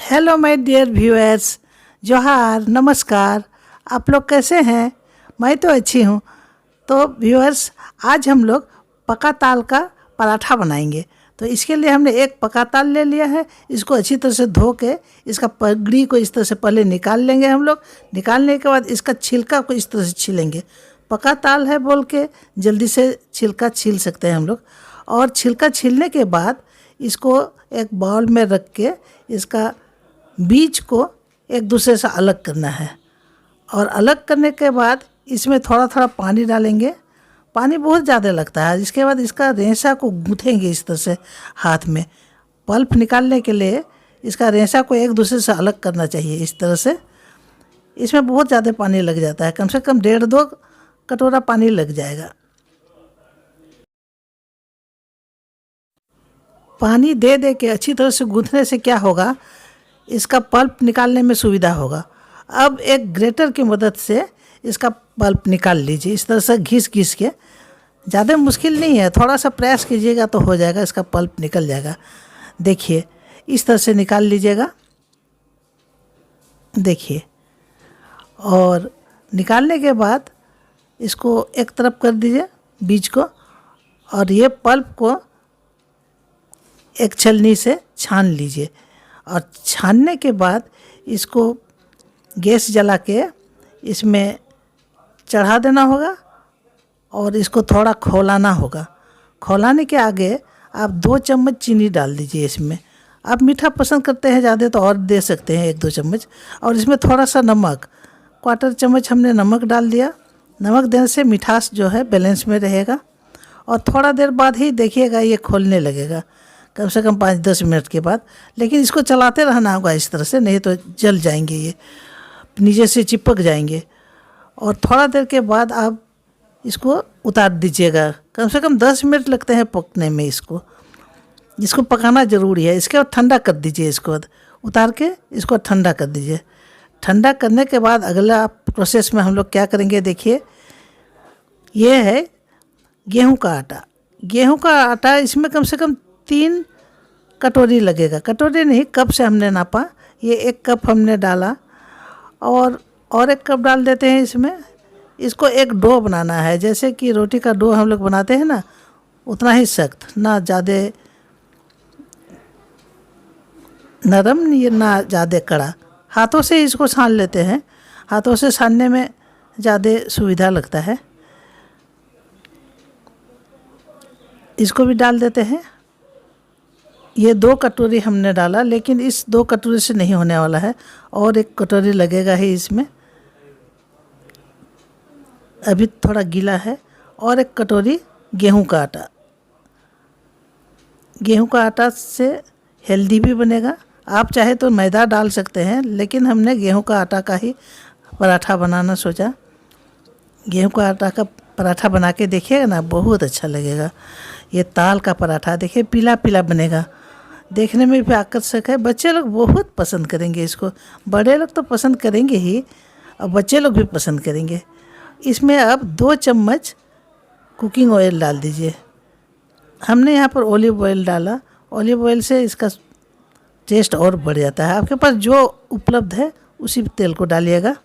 Hello my dear viewers, जोहार, नमस्कार। आप लोग कैसे हैं? मैं तो अच्छी हूँ। तो व्यूअर्स, आज हम लोग पका ताल का पराठा बनाएंगे। तो इसके लिए हमने एक पका ताल ले लिया है। इसको अच्छी तरह से धो के इसका पगड़ी को इस तरह से पहले निकाल लेंगे हम लोग। निकालने के बाद इसका छिलका को इस तरह से छीलेंगे। पका ताल है बोल के जल्दी से छिलका छील सकते हैं हम लोग। और छिलका छीलने के बाद इसको एक बाउल में रख के इसका बीज को एक दूसरे से अलग करना है। और अलग करने के बाद इसमें थोड़ा थोड़ा पानी डालेंगे। पानी बहुत ज़्यादा लगता है। इसके बाद इसका रेशा को गूँथेंगे इस तरह से हाथ में। पल्प निकालने के लिए इसका रेशा को एक दूसरे से अलग करना चाहिए इस तरह से। इसमें बहुत ज़्यादा पानी लग जाता है, कम से कम 1.5-2 कटोरा पानी लग जाएगा। पानी दे दे के अच्छी तरह से गूँथने से क्या होगा, इसका पल्प निकालने में सुविधा होगा। अब एक ग्रेटर की मदद से इसका पल्प निकाल लीजिए इस तरह से घिस घिस के। ज़्यादा मुश्किल नहीं है, थोड़ा सा प्रेस कीजिएगा तो हो जाएगा, इसका पल्प निकल जाएगा। देखिए इस तरह से निकाल लीजिएगा, देखिए। और निकालने के बाद इसको एक तरफ कर दीजिए बीज को, और ये पल्प को एक छलनी से छान लीजिए। और छानने के बाद इसको गैस जला के इसमें चढ़ा देना होगा और इसको थोड़ा खौलाना होगा। खौलाने के आगे आप 2 चम्मच चीनी डाल दीजिए इसमें। आप मीठा पसंद करते हैं ज़्यादा तो और दे सकते हैं 1-2 चम्मच। और इसमें थोड़ा सा नमक, 1/4 चम्मच हमने नमक डाल दिया। नमक देने से मिठास जो है बैलेंस में रहेगा। और थोड़ा देर बाद ही देखिएगा ये खोलने लगेगा, कम से कम 5-10 मिनट के बाद। लेकिन इसको चलाते रहना होगा इस तरह से, नहीं तो जल जाएंगे, ये नीचे से चिपक जाएंगे। और थोड़ा देर के बाद आप इसको उतार दीजिएगा। कम से कम 10 मिनट लगते हैं पकने में। इसको पकाना ज़रूरी है। इसके बाद ठंडा कर दीजिए। इसको बाद उतार के इसको ठंडा कर दीजिए। ठंडा करने के बाद अगला प्रोसेस में हम लोग क्या करेंगे, देखिए। ये है गेहूं का आटा। गेहूं का आटा इसमें कम से कम 3 कटोरी लगेगा। कटोरी नहीं, कप से हमने नापा। ये 1 कप हमने डाला और 1 कप डाल देते हैं इसमें। इसको एक डो बनाना है, जैसे कि रोटी का डो हम लोग बनाते हैं ना, उतना ही सख्त, ना ज़्यादा नरम ना ज़्यादा कड़ा। हाथों से इसको छान लेते हैं। हाथों से छानने में ज़्यादा सुविधा लगता है। इसको भी डाल देते हैं। ये 2 कटोरी हमने डाला, लेकिन इस 2 कटोरी से नहीं होने वाला है, और 1 कटोरी लगेगा ही इसमें। अभी थोड़ा गीला है। और 1 कटोरी गेहूं का आटा। गेहूं का आटा से हेल्दी भी बनेगा। आप चाहे तो मैदा डाल सकते हैं, लेकिन हमने गेहूं का आटा का ही पराठा बनाना सोचा। गेहूं का आटा का पराठा बना के देखिएगा ना, बहुत अच्छा लगेगा। ये ताल का पराठा देखिए पीला पीला बनेगा, देखने में भी आकर्षक है। बच्चे लोग बहुत पसंद करेंगे इसको। बड़े लोग तो पसंद करेंगे ही, और बच्चे लोग भी पसंद करेंगे। इसमें अब 2 चम्मच कुकिंग ऑयल डाल दीजिए। हमने यहाँ पर ऑलिव ऑयल डाला। ऑलिव ऑयल से इसका टेस्ट और बढ़ जाता है। आपके पास जो उपलब्ध है उसी तेल को डालिएगा।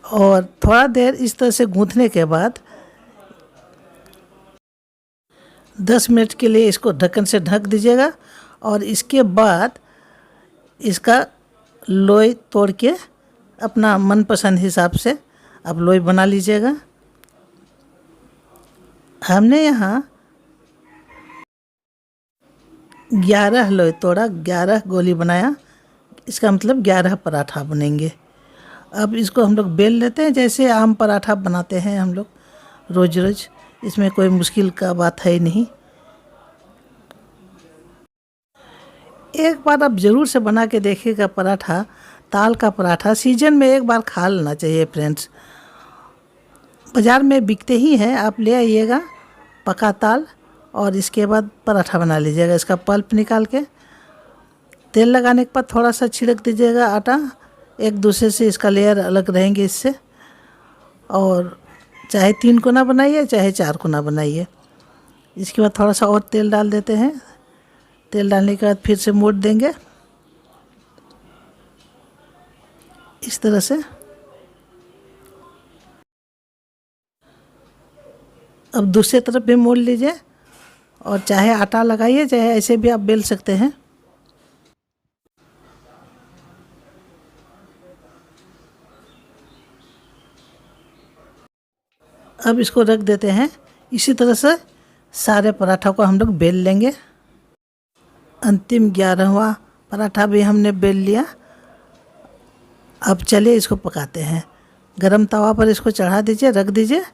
और थोड़ा देर इस तरह से गूँथने के बाद 10 मिनट के लिए इसको ढक्कन से ढक दीजिएगा। और इसके बाद इसका लोई तोड़ के अपना मनपसंद हिसाब से आप लोई बना लीजिएगा। हमने यहाँ 11 लोई तोड़ा, 11 गोली बनाया। इसका मतलब 11 पराठा बनेंगे। अब इसको हम लोग बेल लेते हैं, जैसे आम पराठा बनाते हैं हम लोग रोज़ रोज़। इसमें कोई मुश्किल का बात है ही नहीं। एक बार आप ज़रूर से बना के देखिएगा पराठा, ताल का पराठा। सीजन में एक बार खा लेना चाहिए फ्रेंड्स। बाज़ार में बिकते ही हैं, आप ले आइएगा पका ताल। और इसके बाद पराठा बना लीजिएगा। इसका पल्प निकाल के तेल लगाने के बाद थोड़ा सा छिड़क दीजिएगा आटा। एक दूसरे से इसका लेयर अलग रहेंगे इससे। और चाहे 3 कोना बनाइए, चाहे 4 कोना बनाइए। इसके बाद थोड़ा सा और तेल डाल देते हैं। तेल डालने के बाद फिर से मोड़ देंगे। इस तरह से। अब दूसरी तरफ भी मोड़ लीजिए और चाहे आटा लगाइए चाहे ऐसे भी आप बेल सकते हैं। अब इसको रख देते हैं। इसी तरह से सारे पराठा को हम लोग बेल लेंगे। अंतिम 11वां पराठा भी हमने बेल लिया। अब चलिए इसको पकाते हैं। गरम तवा पर इसको चढ़ा दीजिए, रख दीजिए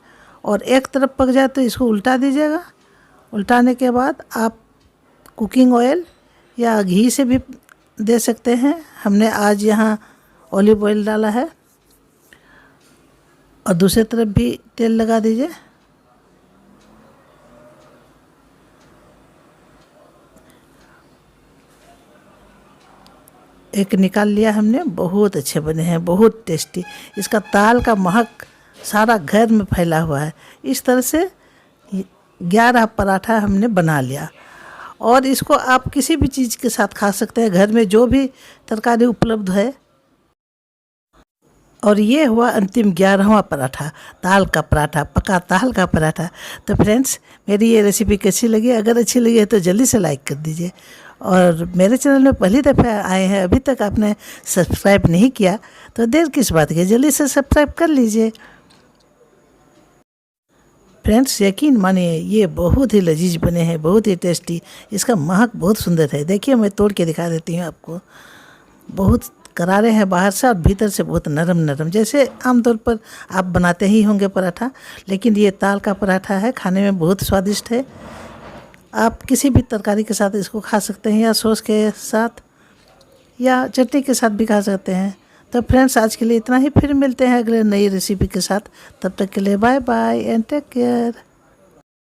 और एक तरफ पक जाए तो इसको उल्टा दीजिएगा। उल्टाने के बाद आप कुकिंग ऑयल या घी से भी दे सकते हैं। हमने आज यहाँ ऑलिव ऑयल डाला है। और दूसरी तरफ भी तेल लगा दीजिए। एक निकाल लिया हमने, बहुत अच्छे बने हैं, बहुत टेस्टी। इसका ताल का महक सारा घर में फैला हुआ है। इस तरह से 11 पराठा हमने बना लिया। और इसको आप किसी भी चीज़ के साथ खा सकते हैं, घर में जो भी तरकारी उपलब्ध है। और ये हुआ अंतिम 11वां पराठा, दाल का पराठा, पका दाल का पराठा। तो फ्रेंड्स, मेरी ये रेसिपी कैसी लगी? अगर अच्छी लगी है तो जल्दी से लाइक कर दीजिए। और मेरे चैनल में पहली दफ़ा आए हैं, अभी तक आपने सब्सक्राइब नहीं किया तो देर किस बात की, जल्दी से सब्सक्राइब कर लीजिए। फ्रेंड्स, यकीन मानिए ये बहुत ही लजीज बने हैं, बहुत ही टेस्टी। इसका महक बहुत सुंदर है। देखिए मैं तोड़ के दिखा देती हूँ आपको। बहुत करारे हैं बाहर से और भीतर से बहुत नरम नरम, जैसे आमतौर पर आप बनाते ही होंगे पराठा। लेकिन ये ताल का पराठा है, खाने में बहुत स्वादिष्ट है। आप किसी भी तरकारी के साथ इसको खा सकते हैं, या सॉस के साथ या चटनी के साथ भी खा सकते हैं। तो फ्रेंड्स, आज के लिए इतना ही। फिर मिलते हैं अगले नई रेसिपी के साथ। तब तक के लिए bye bye and take care.